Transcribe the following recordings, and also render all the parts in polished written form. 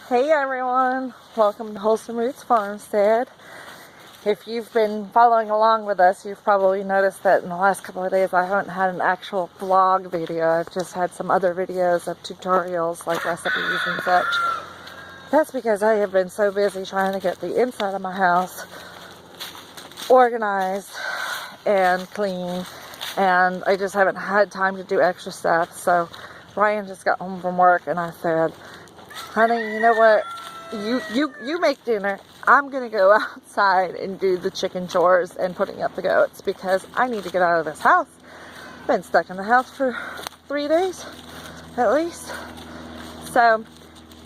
Hey everyone, welcome to Wholesome Roots Farmstead. If you've been following along with us, you've probably noticed that in the last couple of days I haven't had an actual vlog video. I've just had some other videos of tutorials like recipes and such. That's because I have been so busy trying to get the inside of my house organized and clean, and I just haven't had time to do extra stuff. So Ryan just got home from work and I said, honey, you know what? You make dinner. I'm gonna go outside and do the chicken chores and putting up the goats because I need to get out of this house. Been stuck in the house for 3 days at least. So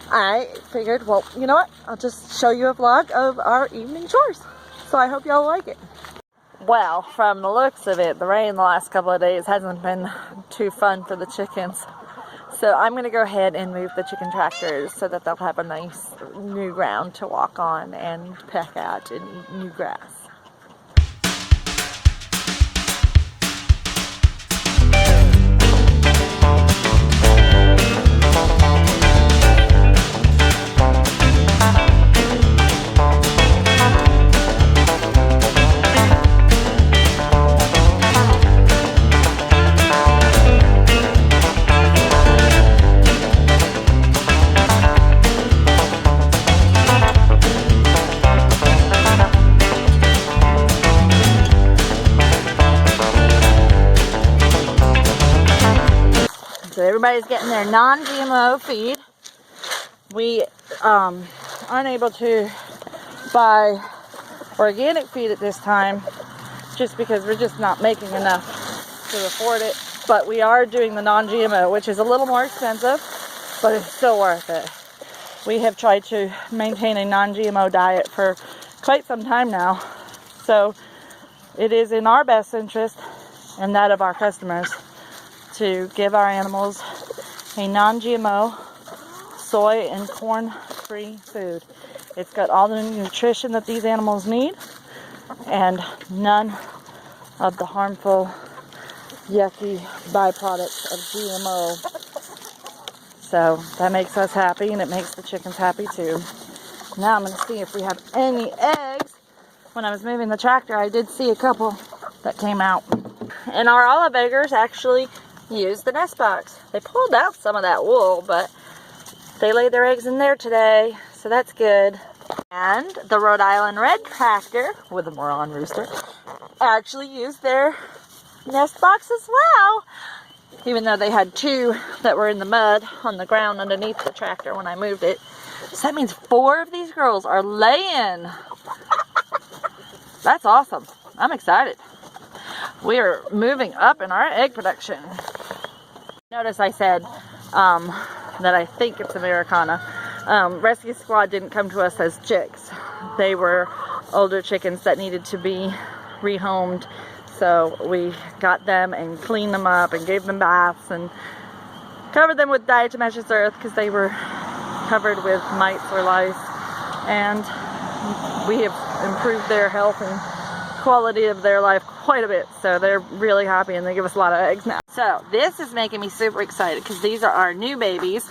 I figured, well, you know what? I'll just show you a vlog of our evening chores. So I hope y'all like it. Well, from the looks of it, the rain the last couple of days hasn't been too fun for the chickens. So I'm going to go ahead and move the chicken tractors so that they'll have a nice new ground to walk on and peck at and eat new grass. So everybody's getting their non-GMO feed. We aren't able to buy organic feed at this time just because we're just not making enough to afford it. But we are doing the non-GMO, which is a little more expensive, but it's still worth it. We have tried to maintain a non-GMO diet for quite some time now. So it is in our best interest and that of our customers to give our animals a non-GMO soy and corn-free food. It's got all the nutrition that these animals need and none of the harmful, yucky byproducts of GMO. So that makes us happy and it makes the chickens happy too. Now I'm going to see if we have any eggs. When I was moving the tractor, I did see a couple that came out. And our olive eggers actually use the nest box. They pulled out some of that wool, but they laid their eggs in there today, so that's good. And the Rhode Island red tractor with a moron rooster actually used their nest box as well, even though they had 2 that were in the mud on the ground underneath the tractor when I moved it. So that means 4 of these girls are laying. That's awesome. I'm excited. We are moving up in our egg production. Notice I said that I think it's Americana. Rescue Squad didn't come to us as chicks. They were older chickens that needed to be rehomed. So we got them and cleaned them up and gave them baths and covered them with diatomaceous earth because they were covered with mites or lice. And we have improved their health and quality of their life quite a bit, so they're really happy and they give us a lot of eggs now. So this is making me super excited because these are our new babies,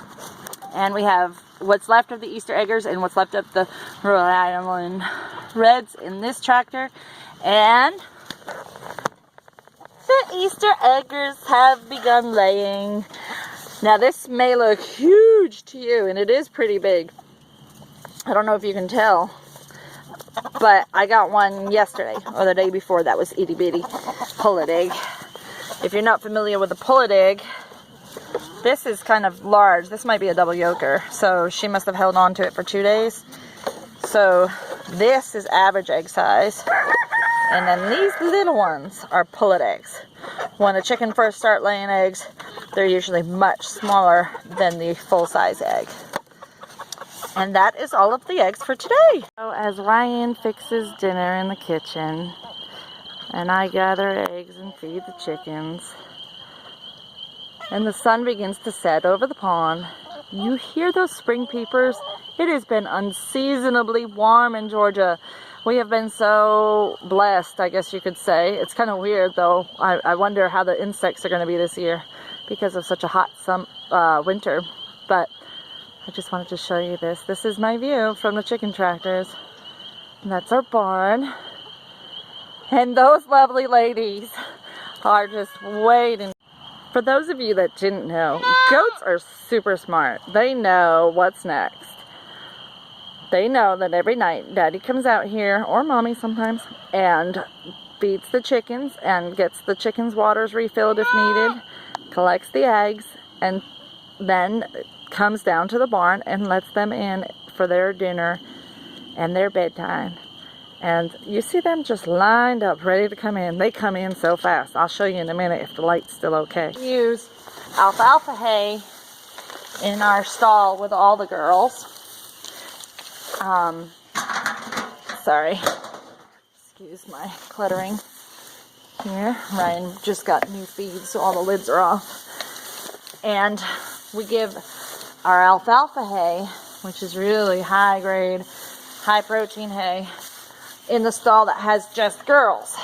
and we have what's left of the Easter eggers and what's left of the Rhode Island reds in this tractor, and the Easter eggers have begun laying. Now this may look huge to you, and it is pretty big. I don't know if you can tell, but I got one yesterday or the day before that was itty bitty pullet egg. If you're not familiar with a pullet egg, this is kind of large. This might be a double yolker, so she must have held on to it for 2 days. So this is average egg size, and then these little ones are pullet eggs. When a chicken first start laying eggs, they're usually much smaller than the full-size egg. And that is all of the eggs for today. So as Ryan fixes dinner in the kitchen and I gather eggs and feed the chickens and the sun begins to set over the pond, you hear those spring peepers? It has been unseasonably warm in Georgia. We have been so blessed, I guess you could say. It's kind of weird though. I wonder how the insects are going to be this year because of such a hot winter. But I just wanted to show you this. This is my view from the chicken tractors. And that's our barn. And those lovely ladies are just waiting. For those of you that didn't know, goats are super smart. They know what's next. They know that every night Daddy comes out here, or Mommy sometimes, and feeds the chickens and gets the chickens' waters refilled if needed, collects the eggs, and then comes down to the barn and lets them in for their dinner and their bedtime. And you see them just lined up, ready to come in. They come in so fast. I'll show you in a minute if the light's still okay. We use alfalfa hay in our stall with all the girls. Sorry. Excuse my cluttering here. Ryan just got new feeds, so all the lids are off. And we give our alfalfa hay, which is really high grade, high protein hay, in the stall that has just girls,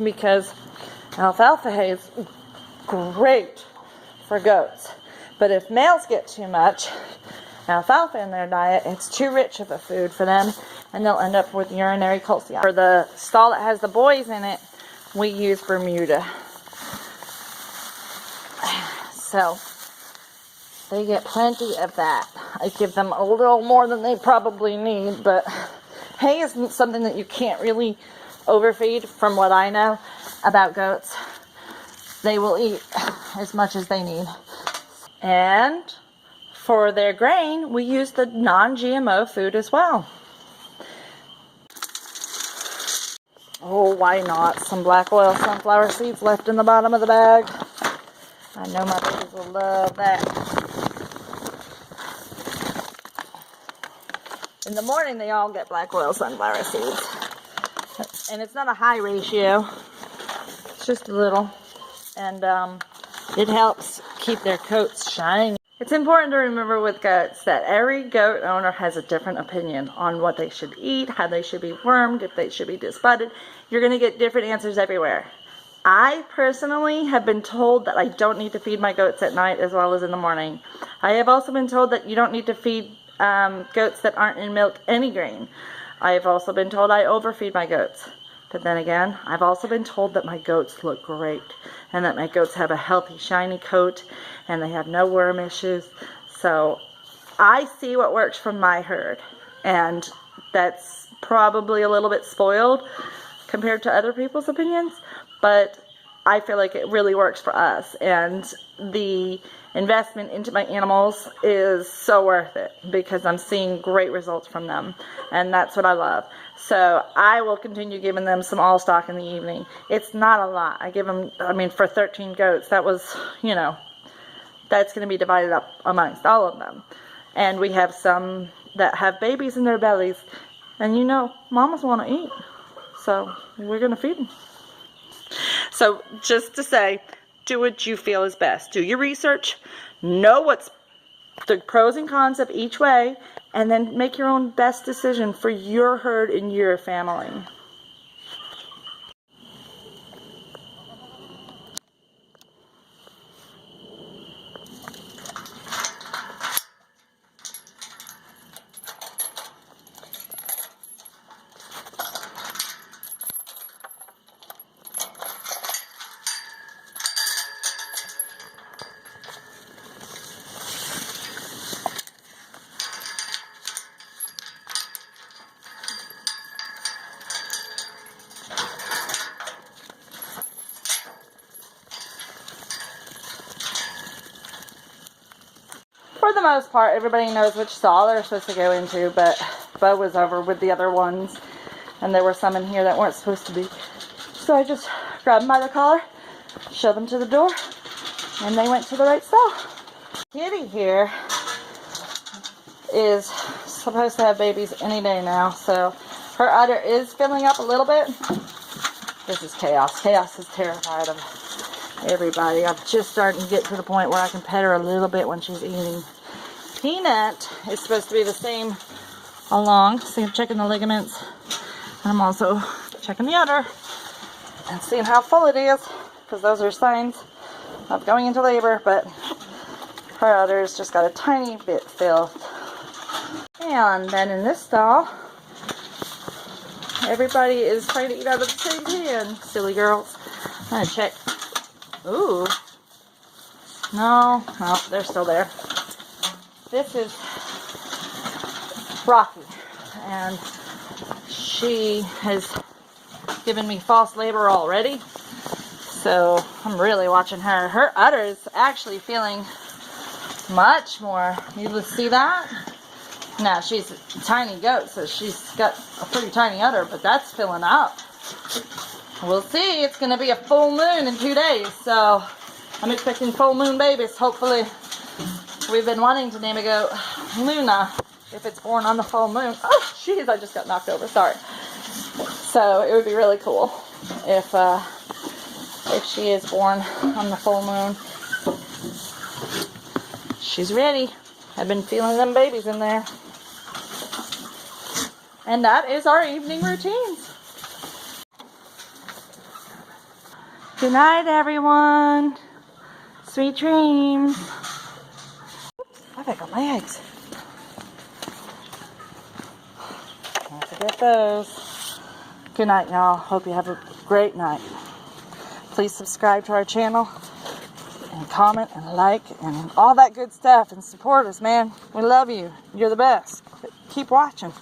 because alfalfa hay is great for goats. But if males get too much alfalfa in their diet, it's too rich of a food for them, and they'll end up with urinary calcium. For the stall that has the boys in it, we use Bermuda. So they get plenty of that. I give them a little more than they probably need, but hay isn't something that you can't really overfeed. From what I know about goats, they will eat as much as they need. And for their grain, we use the non-GMO food as well. Oh, why not? Some black oil sunflower seeds left in the bottom of the bag. I know my babies will love that. In the morning, they all get black oil sunflower seeds. And it's not a high ratio. It's just a little. And it helps keep their coats shiny. It's important to remember with goats that every goat owner has a different opinion on what they should eat, how they should be wormed, if they should be disbudded. You're going to get different answers everywhere. I personally have been told that I don't need to feed my goats at night as well as in the morning. I have also been told that you don't need to feed goats that aren't in milk any grain. I have also been told I overfeed my goats. But then again, I've also been told that my goats look great and that my goats have a healthy, shiny coat and they have no worm issues. So I see what works from my herd, and that's probably a little bit spoiled compared to other people's opinions, but I feel like it really works for us, and the investment into my animals is so worth it because I'm seeing great results from them, and that's what I love. So I will continue giving them some all stock in the evening. It's not a lot. I give them, I mean, for 13 goats, that was, you know, that's going to be divided up amongst all of them. And we have some that have babies in their bellies, and you know, mamas want to eat, so we're going to feed them. So just to say, do what you feel is best. Do your research, know what's the pros and cons of each way, and then make your own best decision for your herd and your family. For the most part, everybody knows which stall they're supposed to go into, but Bo was over with the other ones, and there were some in here that weren't supposed to be. So I just grabbed them by the collar, shoved them to the door, and they went to the right stall. Kitty here is supposed to have babies any day now, so her udder is filling up a little bit. This is Chaos. Chaos is terrified of everybody. I'm just starting to get to the point where I can pet her a little bit when she's eating. Peanut is supposed to be the same along. See, I'm checking the ligaments. I'm also checking the udder and seeing how full it is, because those are signs of going into labor, but her udder's just got a tiny bit filled. And then in this stall, everybody is trying to eat out of the same pan. Silly girls. I'm gonna check. Ooh. No, they're still there. This is Rocky, and she has given me false labor already, so I'm really watching her. Her udder is actually feeling much more. You see that? Now, she's a tiny goat, so she's got a pretty tiny udder, but that's filling up. We'll see. It's going to be a full moon in 2 days, so I'm expecting full moon babies. Hopefully, we've been wanting to name a goat Luna if it's born on the full moon. Oh, jeez, I just got knocked over. Sorry. So it would be really cool if she is born on the full moon. She's ready. I've been feeling them babies in there. And that is our evening routines. Good night, everyone. Sweet dreams. I've got my eggs. Don't forget those. Good night, y'all. Hope you have a great night. Please subscribe to our channel and comment and like and all that good stuff and support us, man. We love you. You're the best. Keep watching.